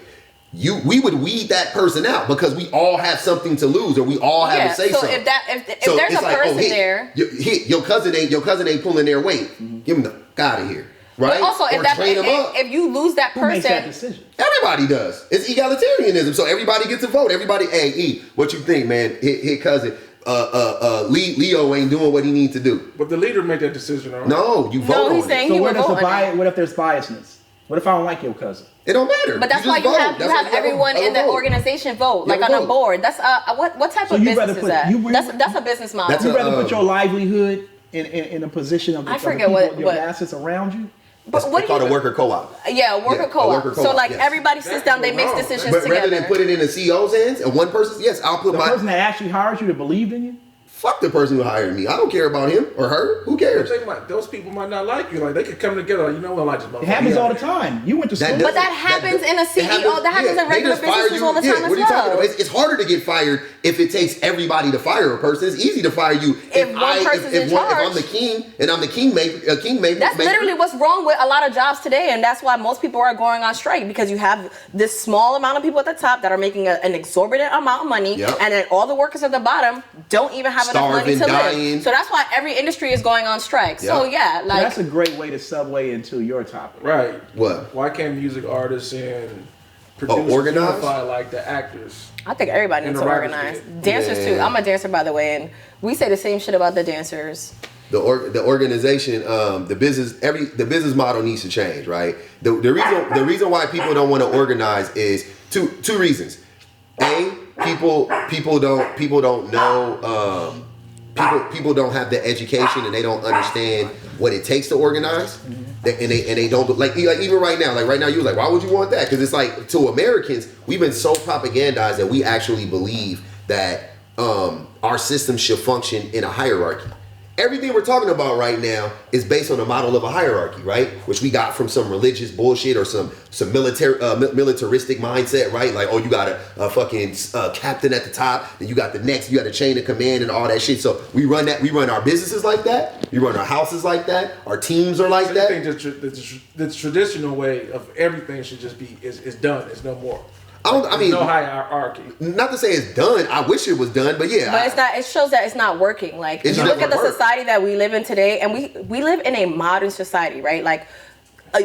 We would weed that person out because we all have something to lose or we all have to say something. If there's a person there, your cousin ain't pulling their weight. Give them the fuck out of here, right? But also, if you lose that person, who makes that decision? Everybody does. It's egalitarianism, so everybody gets a vote. Everybody, hey, what you think, man? Hit cousin. Leo ain't doing what he needs to do. But the leader made that decision, right? No, you vote on he's saying it. he would vote on it. What if there's biasness? What if I don't like your cousin? It don't matter. But that's why you have everyone in the organization vote, like on a board. That's what type of business is that? That's a business model. You'd rather put your livelihood in a position of your masses around you? But what called a worker co-op. Yeah, a worker co-op. So like everybody sits down, they make decisions together. But rather than put it in a CEO's hands and one person, yes, I'll put the person that actually hired you that believed in you. Fuck the person who hired me. I don't care about him or her. Who cares? Those people might not like you. Like they could come together. Like, what? I just. It happens all the time. You went to school. But that happens in a CEO. That happens in regular businesses all the time as well. Talking about? It's harder to get fired if it takes everybody to fire a person. It's easy to fire you if I'm the king and I'm the kingmaker. That's literally what's wrong with a lot of jobs today, and that's why most people are going on strike because you have this small amount of people at the top that are making an exorbitant amount of money, and then all the workers at the bottom don't even have enough money to live. So that's why every industry is going on strike. So that's a great way to segue into your topic. Right. What? Why can't music artists and producers unify like the actors? I think everybody needs to organize. Dancers too. I'm a dancer, by the way, and we say the same shit about the dancers. The organization, the business model needs to change, right? The reason why people don't want to organize is two reasons. A, people don't know people don't have the education and they don't understand what it takes to organize. And they don't like even right now you're like, why would you want that? Because it's like, to Americans, we've been so propagandized that we actually believe that our system should function in a hierarchy. Everything we're talking about right now is based on a model of a hierarchy, right? Which we got from some religious bullshit or some militaristic mindset, right? Like, oh, you got a fucking captain at the top, then you got the next, you got a chain of command and all that shit. So we run our businesses like that, we run our houses like that, our teams are like that. I think the traditional way of everything should just be is done. It's no more. There's no hierarchy. Not to say it's done. I wish it was done, but yeah. But it's not. It shows that it's not working. Like, if you look at the society that we live in today, and we live in a modern society, right? Like,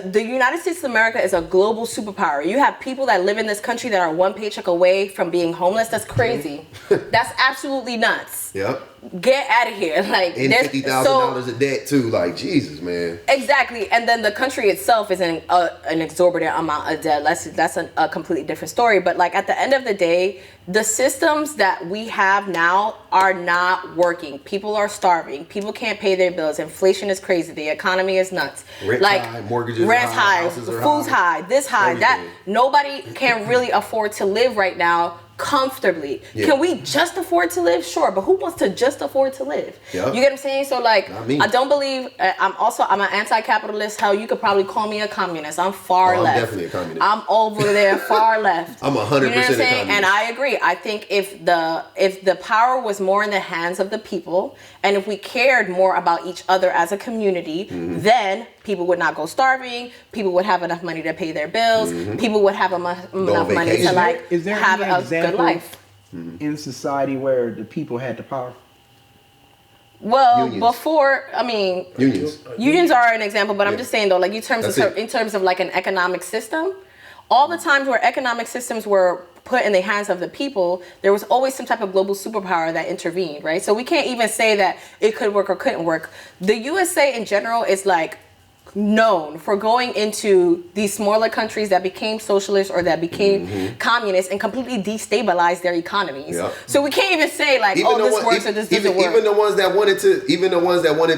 the United States of America is a global superpower. You have people that live in this country that are one paycheck away from being homeless. That's crazy. That's absolutely nuts. Yep. Get out of here. Like, and $50,000 of debt too. Like, Jesus, man. Exactly. And then the country itself is in an exorbitant amount of debt. That's a completely different story. But like, at the end of the day, the systems that we have now are not working. People are starving. People can't pay their bills. Inflation is crazy. The economy is nuts. Rent high, mortgages rent's high, houses are food's high, this high, everything. that. Nobody can really afford to live right now comfortably. Yeah. Can we just afford to live? Sure, but who wants to just afford to live? Yep. You get what I'm saying? So like, I don't believe. I'm an anti-capitalist. Hell, you could probably call me a communist. I'm far left. I'm definitely a communist. I'm over there, far left. I'm 100% You know what I'm saying? a communist. And I agree. I think if the power was more in the hands of the people, and if we cared more about each other as a community, then people would not go starving. People would have enough money to pay their bills. People would have enough money to have a good life. In society where the people had the power? Well, Unions. before, unions are an example, but I'm just saying though, like, in terms of like an economic system, all the times where economic systems were put in the hands of the people, there was always some type of global superpower that intervened, right? So we can't even say that it could work or couldn't work. The USA in general is like known for going into these smaller countries that became socialist or that became communist and completely destabilized their economies. Yep. So we can't even say like, this works or this doesn't work. Even the ones that wanted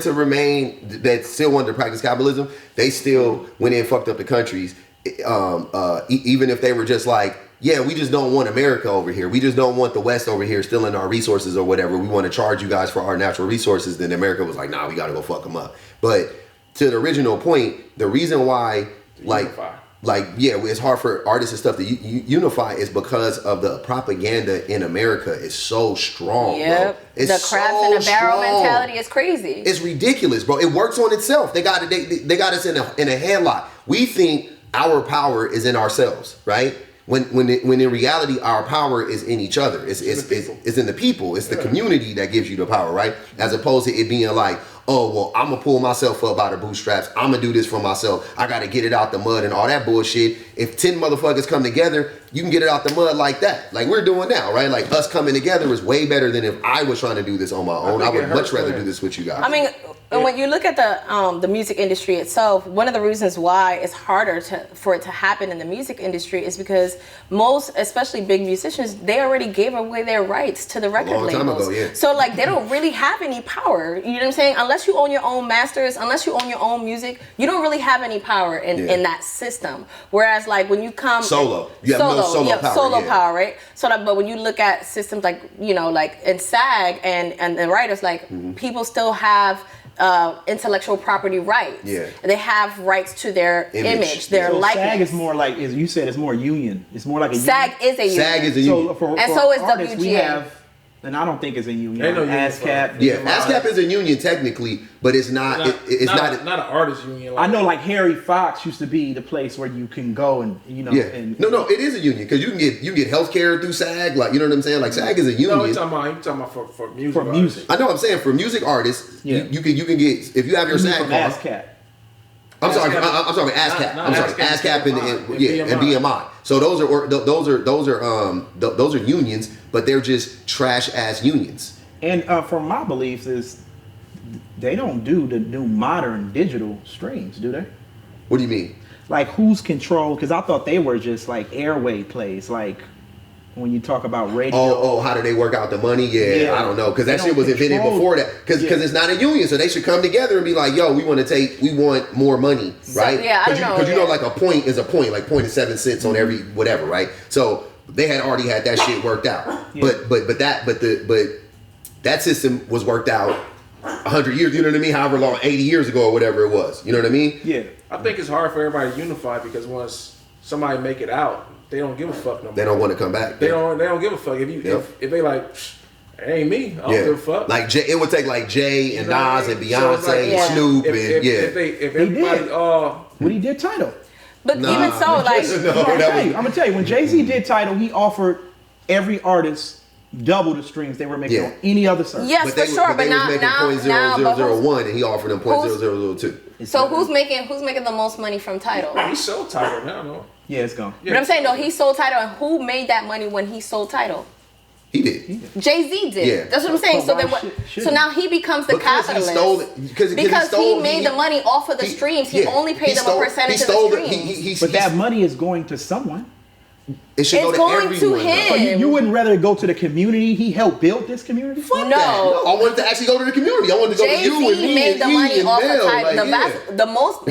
to remain, that still wanted to practice capitalism, they still went in and fucked up the countries. Even if they were just like, yeah, we just don't want America over here. We just don't want the West over here stealing our resources or whatever. We want to charge you guys for our natural resources. Then America was like, nah, we got to go fuck them up. But to the original point, the reason why, it's hard for artists and stuff to unify is because of the propaganda in America is so strong. Yep. Bro. It's the crabs in a barrel mentality is crazy. It's ridiculous, bro. It works on itself. They got us in a headlock. We think our power is in ourselves, right? When in reality our power is in each other. It's in the people. It's the community that gives you the power, right? As opposed to it being like, oh, well, I'm gonna pull myself up by the bootstraps. I'm gonna do this for myself. I gotta get it out the mud and all that bullshit. If 10 motherfuckers come together, you can get it out the mud like that. Like we're doing now, right? Like us coming together is way better than if I was trying to do this on my own. I would much rather do this with you guys. I mean, and when you look at the music industry itself, one of the reasons why it's harder for it to happen in the music industry is because most, especially big musicians, they already gave away their rights to the record labels. A long time ago, yeah. So like they don't really have any power. You know what I'm saying? Unless you own your own masters, unless you own your own music, you don't really have any power in that system. Whereas like when you come solo, you have no solo power, right? So like, but when you look at systems like, you know, like in SAG and the writers, like people still have intellectual property rights. Yeah. They have rights to their image, their likeness. SAG is more like, as you said, it's more union. It's more like a SAG union. is a union. SAG is a union. So is artists, WGA. We have, and I don't think it's a union. Ain't no ASCAP. union. Yeah, ASCAP is a union technically, but it's not. It's not an artist union. I know, like Harry Fox used to be the place where you can go and Yeah. No, it is a union because you can get healthcare through SAG. Like, you know what I'm saying? Like SAG is a union. No, you're talking about for music. For music. I know what I'm saying. For music artists, you can get, if you have your SAG card. ASCAP. I'm sorry, ASCAP. I'm sorry, ASCAP and BMI. So those are unions, but they're just trash ass unions. And from my beliefs is they don't do the new modern digital streams, do they? What do you mean? Like who's control? Because I thought they were just like airway plays, like when you talk about radio. How do they work out the money? Yeah. I don't know, because that shit was invented control before that. Because it's not a union, so they should come together and be like, yo, we want more money, right? Yeah, I know. Because you know, like a point is a point, like 0.7 cents on every whatever, right? So they had already had that shit worked out. Yeah. But that system was worked out 100 years, you know what I mean? However long, 80 years ago or whatever it was. You know what I mean? Yeah. I think it's hard for everybody to unify because once somebody make it out, they don't give a fuck no more. They don't want to come back. They don't give a fuck. If they like, it ain't me. I don't give a fuck. Like Jay, it would take like Jay and Nas and Beyonce and Snoop if everybody when he did Tidal. But even so, like I'm gonna tell you, when Jay-Z did Tidal, he offered every artist double the streams they were making on any other service. Yes, for sure. But now, making .0001 and he offered them .0002. So who's making the most money from Tidal? He sold Tidal now, no? Yeah, it's gone. But I'm saying though, he sold Tidal, and who made that money when he sold Tidal? He did. Jay-Z did. Yeah. That's what I'm saying. So then, so now he becomes the capitalist. Because he made the money off of the streams. He only paid them a percentage of the streams. But that money is going to someone. It should go to everyone. Him. So you wouldn't rather go to the community? He helped build this community? No. I wanted to actually go to the community. I wanted to go to you and me made and the money and off Mel. of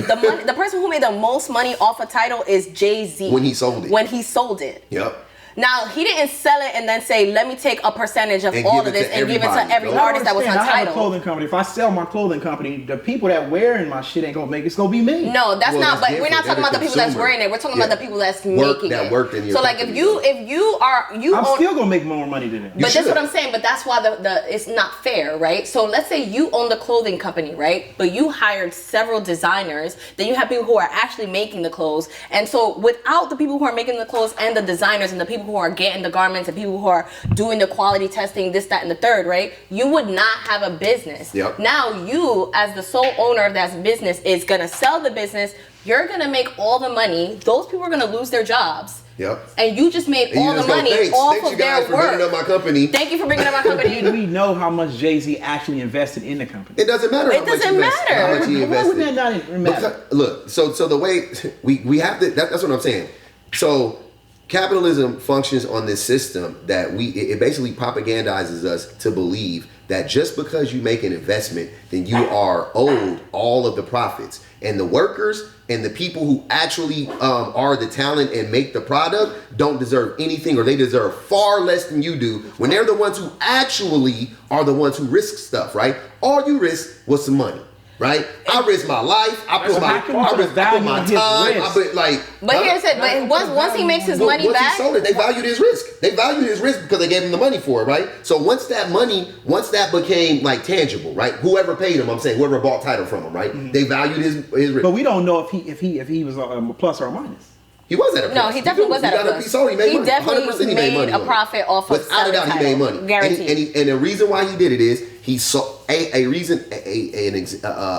Tidal. The person who made the most money off of Tidal is Jay-Z. When he sold it. Yep. Now, he didn't sell it and then say, let me take a percentage of all of this and give it to every artist that was on Tidal. I have a Tidal. clothing company. If I sell my clothing company, the people that wearing my shit ain't gonna make it. It's gonna be me. No, that's not. But we're not talking about the people that's wearing it. We're talking about the people that's making it. Worked in your so, like, if you I'm still gonna make more money than that. But that's what I'm saying. But that's why it's not fair, right? So let's say you own the clothing company, right? But you hired several designers. Then you have people who are actually making the clothes. And so without the people who are making the clothes and the designers and the people who are getting the garments and people who are doing the quality testing, this, that, and the third, right? You would not have a business. Yep. Now you, as the sole owner of that business, is gonna sell the business. You're gonna make all the money. Those people are gonna lose their jobs. Yep. And you just made all the money off of their work. Bringing up my company. Thank you for bringing up my company. We know how much Jay-Z actually invested in the company. It doesn't matter. It doesn't matter. How much he invested. Why would that not matter? Look, so the way we have to. That's what I'm saying. So capitalism functions on this system that it basically propagandizes us to believe that just because you make an investment, then you are owed all of the profits. And the workers and the people who actually are the talent and make the product don't deserve anything, or they deserve far less than you do when they're the ones who actually are the ones who risk stuff, right? All you risk was some money. Right, I risk my life. I put my time. But here's it. But once he makes his money back, he sold it, they valued his risk. They valued his risk because they gave him the money for it, right? So once that became like tangible, right? Whoever paid him, I'm saying whoever bought Tidal from him, right? Mm-hmm. They valued his risk. But we don't know if he was a plus or a minus. He was at a plus. No, he definitely was at a plus. He definitely made a profit off of without a doubt, he made money. Guaranteed. And the reason why he did it is he saw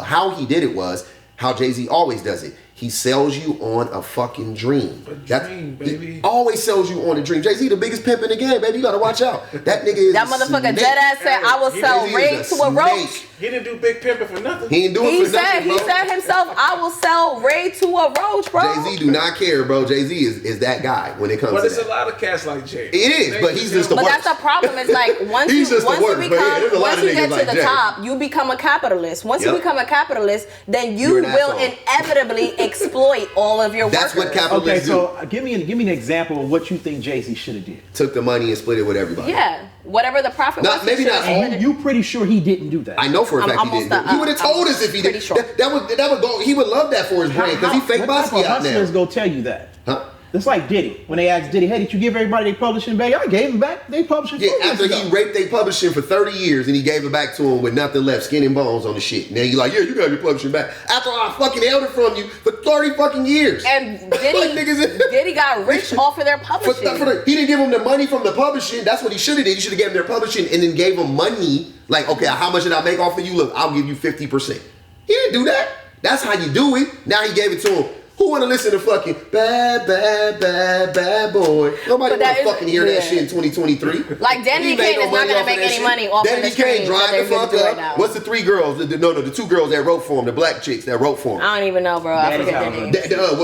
how he did it was how Jay-Z always does it. He sells you on a fucking dream. Baby. He always sells you on a dream. Jay-Z the biggest pimp in the game, baby. You gotta watch out. That nigga is that motherfucker dead ass said, I will sell Ray to a roach. He didn't do big pimping for nothing. He didn't do it for nothing, bro. He said himself, I will sell Ray to a roach, bro. Jay-Z do not care, bro. Jay-Z is that guy when it comes to that. But it's a lot of cats like Jay. It is, but he's just the worst. But that's the problem. It's like once you get to the top, you become a capitalist. Once you become a capitalist, then you will inevitably exploit all of your workers. That's what capitalists do. Okay, so give me an example of what you think Jay-Z should have did. Took the money and split it with everybody. Yeah, whatever the profit was. Maybe not all. You pretty sure he didn't do that? I know for a fact he didn't. He would have told us if he did. Sure. That would go. He would love that for his brand because he fake Basquiat now. Hustlers go tell you that. Huh? It's like Diddy. When they asked Diddy, hey, did you give everybody their publishing back? I gave them back. They publishing. Yeah, after he raped their publishing for 30 years and he gave it back to him with nothing left, skin and bones on the shit. Now you're like, yeah, you got your publishing back. After I fucking held it from you for 30 fucking years. And Diddy got rich off of their publishing. He didn't give them the money from the publishing. That's what he should have did. He should have given them their publishing and then gave them money. Like, okay, how much did I make off of you? Look, I'll give you 50%. He didn't do that. That's how you do it. Now he gave it to him. Who wanna listen to fucking bad, bad, bad, bad boy? Nobody wanna fucking hear that shit in 2023. Like Danny Kane is not gonna make any money off of the Danny Kane drive the fuck up. What's the three girls? The two girls that wrote for him, the black chicks that wrote for him. I don't even know, bro. I forget their names.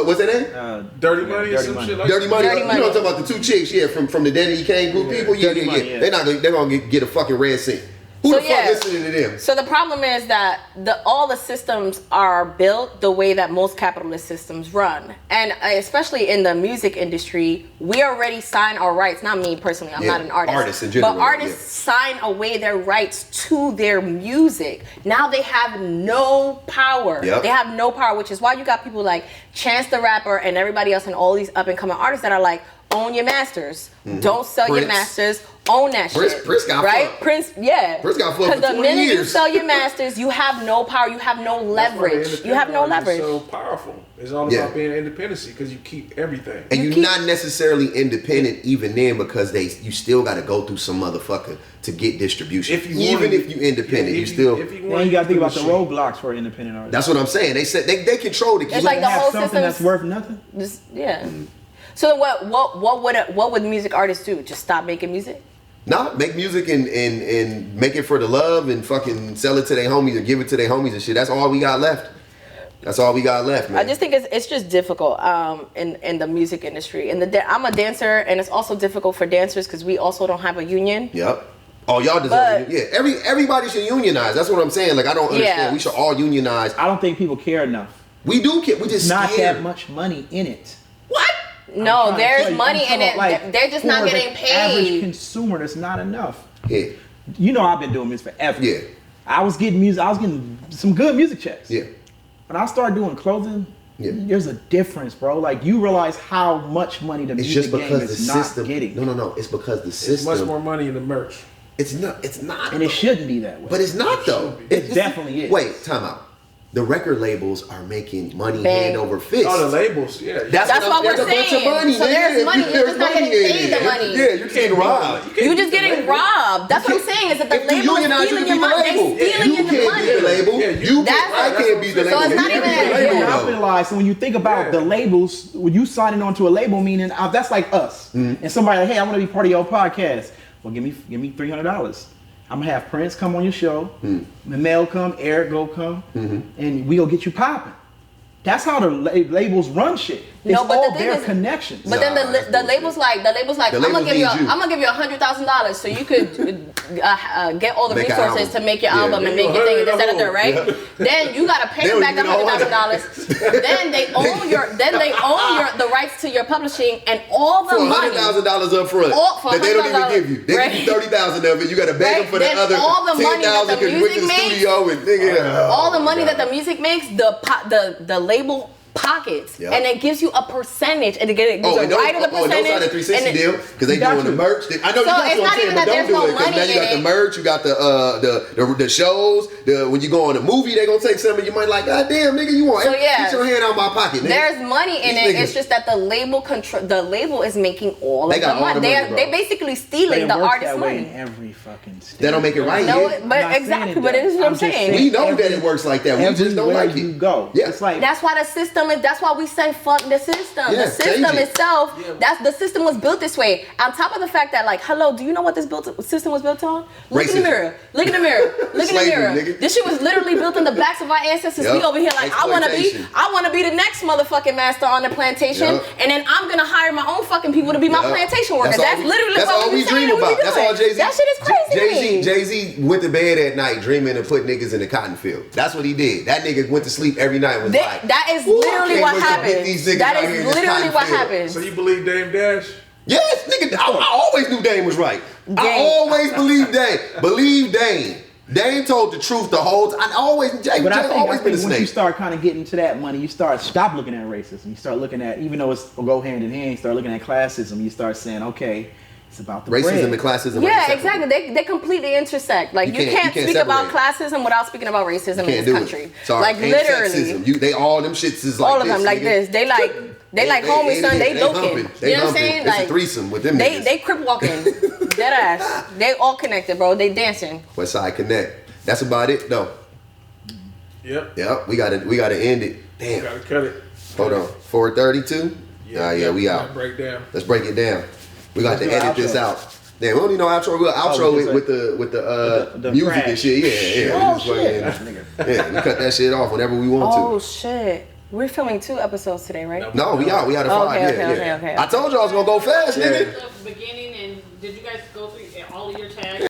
What's that name? Dirty Money or some shit like Dirty Money. Dirty You know what I'm talking about? The two chicks, from the Danny Kane group people. Yeah. They're gonna get a fucking red cent. Who the fuck listening to them? So the problem is that all the systems are built the way that most capitalist systems run. And especially in the music industry, we already sign our rights. Not me personally, I'm not an artist. Artists in general. But artists sign away their rights to their music. Now they have no power. Yep. They have no power, which is why you got people like Chance the Rapper and everybody else and all these up and coming artists that are like, own your masters. Don't sell your masters. Own that shit. Prince got right? fucked. Prince got fucked for 20 years. Because the minute you sell your masters, you have no power. You have no leverage. You have no leverage. It's so powerful. It's all about being independency because you keep everything. And you're not necessarily independent even then because you still got to go through some motherfucker to get distribution. If you're independent, you still. Then you got to think about the roadblocks for independent artists. That's what I'm saying. They said they control the key. It's like the whole something that's worth nothing. So what would music artists do? Just stop making music? Nah, make music and make it for the love and fucking sell it to their homies or give it to their homies and shit. That's all we got left. That's all we got left, man. I just think it's just difficult in the music industry. And I'm a dancer, and it's also difficult for dancers because we also don't have a union. Yep. Oh, y'all deserve it. Yeah, everybody should unionize. That's what I'm saying. Like, I don't understand. Yeah. We should all unionize. I don't think people care enough. We do care. We just not scared. that much money in it. What? No, there's money in it. Like, they're just not getting paid. Average consumer, that's not enough. Yeah. You know, I've been doing this forever. Yeah. I was getting music. I was getting some good music checks. Yeah. When I started doing clothing, there's a difference, bro. Like, you realize how much money the music game is not getting. No. It's because the system. It's much more money in the merch. It's not. And it shouldn't be that way. But it's not, though. It definitely is. Wait, time out. The record labels are making money hand over fist. Oh, the labels, yeah. That's what we're saying. Bunch of money, so there's money. You're just not getting paid the money. Yeah, you're getting robbed. You're just getting robbed. That's what I'm saying. Is that the label is stealing your money? They're stealing your money. You can't be the label. I can't be the label. So it's not even I realize. So when you think about the labels, when you signing on to a label, meaning that's like us, and somebody like, hey, I want to be part of your podcast. Well, give me $300. I'm gonna have Prince come on your show, Mel come, Eric go come, and we'll get you popping. That's how the labels run shit. It's all their connections. But then the labels like I'm gonna give you $100,000 so you could get all the resources to make your album and make your thing, etc. Right? Then you gotta pay them back the $100,000. Then they own the rights to your publishing and all the money. $100,000 up front that they don't even give you. They give you $30,000 of it. You gotta beg them for the other $10,000 because you went to the studio and all the money that the music makes, the label pockets, and it gives you a percentage, and it gives a right of the percentage. Don't sign a 360 deal because they doing the merch. I know so it's not even that there's no money in it. You got the merch, you got the shows. When you go on a movie, they gonna take some of your money. Like, God damn, nigga, you want? Get your hand out my pocket. Nigga. There's money in it. It's just that the label is making all of the money. They basically stealing the artist's money. In every fucking state. They don't make it right. No, but exactly. But it is what I'm saying. We know that it works like that. We just don't like it. You go. Yeah. It's like that's why the system. That's why we say fuck the system. The system itself. That's the system was built this way. On top of the fact that, like, hello, do you know what this system was built on? Look in the mirror. Look in the mirror. Look in the mirror. This shit was literally built on the backs of our ancestors. We over here like, I wanna be the next motherfucking master on the plantation, and then I'm gonna hire my own fucking people to be my plantation workers. That's literally what we dream about. That's all Jay-Z. That shit is crazy. Jay-Z went to bed at night dreaming of putting niggas in the cotton field. That's what he did. That nigga went to sleep every night and was like, that is literally what happened. That is literally what happens. So you believe Dame Dash? Yes, nigga. I always knew Dame was right. I always believed Dame. Believe Dame. Dame told the truth the whole time. But I think always been a snake. Once you start kind of getting to that money, you stop looking at racism. You start looking at, even though it's go hand in hand, you start looking at classism. You start saying, okay, it's about the racism bread. and classism. Yeah, exactly. They completely intersect. Like, you can't speak about classism without speaking about racism in this country. Like, literally, they all them shits is like all of them like this. They like homie son. They looking. You know what I'm saying? It's a threesome with them. They crip walking. Dead ass. They all connected, bro. They dancing. West Side Connect. That's about it, though. Yep. We gotta end it. Damn. Gotta cut it. Hold on. 4:32. Yeah, we out. Break down. Let's break it down. We got to edit this out. Damn, we don't need no outro. We'll outro with the music crash. and shit. Yeah. Oh, We just shit. fucking- yeah, we cut that shit off whenever we want to. Oh shit. We're filming 2 episodes today, right? No, we out. We out of 5. Okay. I told you I was gonna go fast, nigga. The beginning, and did you guys go through all of your tags?